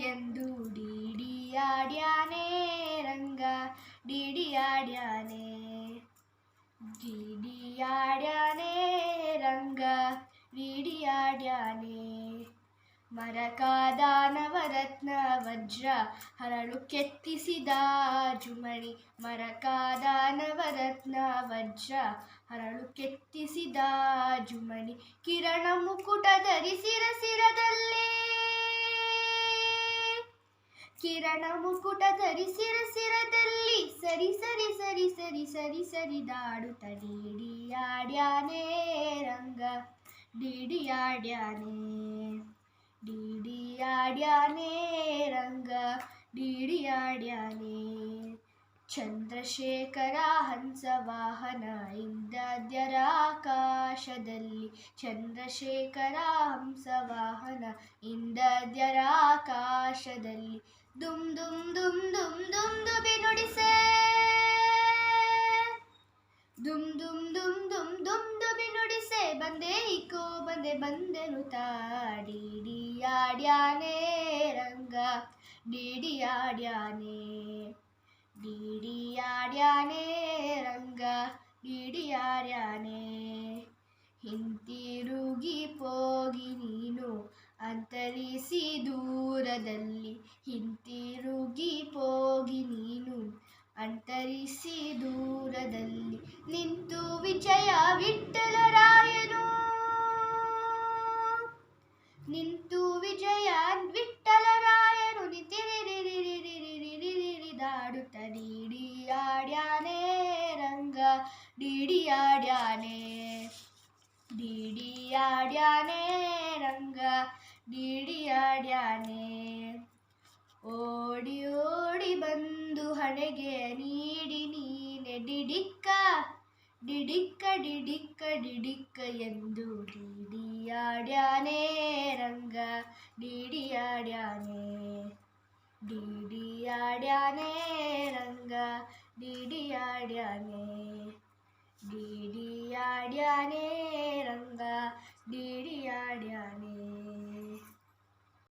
ಎಂದು ಡಿಡಿಯಾಡ್ಯಾನೆ ರಂಗ ಡಿಡಿಯಾಡ್ಯಾನೆ ಡಿಡಿಯಾಡ್ಯಾನೆ ರಂಗ ಡಿಡಿಯಾಡ್ಯಾನೆ ಮರಕಾದ ನವರತ್ನ ವಜ್ರ ಹರಳು ಕೆತ್ತಿಸಿದ ಜುಮಣಿ ಮರಕಾದ ನವರತ್ನ ವಜ್ರ ಹರಳು ಕೆತ್ತಿಸಿದ ಜುಮಣಿ ಕಿರಣ ಮುಕುಟ ಧರಿಸಿರ ಸಿರದಲ್ಲಿ ಕಿರಣ ಮುಕುಟ ಧರಿಸಿರ ಸಿರದಲ್ಲಿ ಸರಿ ಸರಿ ಸರಿ ಸರಿ ಸರಿ ಸರಿದಾಡುತ್ತ ಡಿಡಿಯಾಡ್ಯಾನೆ ರಂಗ ಡಿಡಿಯಾಡ್ಯಾನೆ ಡಿಡಿಯಾಡ್ಯಾನೆ ರಂಗ ಡಿಡಿಯಾಡ್ಯಾನೆ ಚಂದ್ರಶೇಖರ ಹಂಸವಾಹನ ಇಂದಾದ್ಯರ ಆಕಾಶದಲ್ಲಿ ಚಂದ್ರಶೇಖರ ಹಂಸವಾಹನ ಇಂದಾದ್ಯರ ಆಕಾಶದಲ್ಲಿ ದುಮ್ ದುಮ್ ದುಮ್ ದುಮ್ ದುಮ್ ದುಬಿ ನುಡಿಸೆ ದುಮ್ ದುಮ್ ದುಮ್ ದುಮ್ ದುಮ್ ದುಬಿ ನುಡಿಸೆ ಬಂದೆ ಇಕೋ ಬಂದೆ ಬಂದೆನು ಡಿಡಿಯಾಡ್ಯಾನೆ ರಂಗ ಡಿಡಿಯಾಡ್ಯಾನೆ ಡಿಡಿಯಾಡ್ಯಾನೆ ರಂಗ ಡಿಡಿಯಾಡ್ಯಾನೆ ಹಿಂತಿರುಗಿ ಹೋಗಿ ನೀನು ಅಂತರಿಸಿ ದೂರದಲ್ಲಿ ಹಿಂತಿರುಗಿ ಹೋಗಿ ನೀನು ಅಂತರಿಸಿ ದೂರದಲ್ಲಿ ನಿಂತು ವಿಜಯ ವಿಠ್ಠಲರಾಯನು ನಿಂತು ವಿಜಯ ವಿಠ್ಠಲರಾಯನು ನಿತಿರಿರಿರಿರಿರಿರಿರಿರಿರಿದಾಡುತ್ತ ಡಿಡಿಯಾಡ್ಯಾನೆ ರಂಗ ಡಿಡಿಯಾಡ್ಯಾನೆ ಡಿಡಿಯಾಡ್ಯಾನೆ ರಂಗ ಡಿಡಿಯಾಡ್ಯಾನೆ ಓಡಿ ಓಡಿ ಬಂದು ಹಣೆಗೆ ನೀಡಿ ನೀನೆ ಡಿಡಿಕ್ಕ ಡಿಡಿಕ್ಕ ಡಿಡಿಕ್ಕ ಡಿಡಿಕ್ಕ ಎಂದು ಡಿಡಿಯಾಡ್ಯಾನೆ ರಂಗ ಡಿಡಿಯಾಡ್ಯಾನೆ ಡಿಡಿಯಾಡ್ಯಾನೆ ರಂಗ ಡಿಡಿಯಾಡ್ಯಾನೆ ಡಿಡಿಯಾಡ್ಯಾನೆ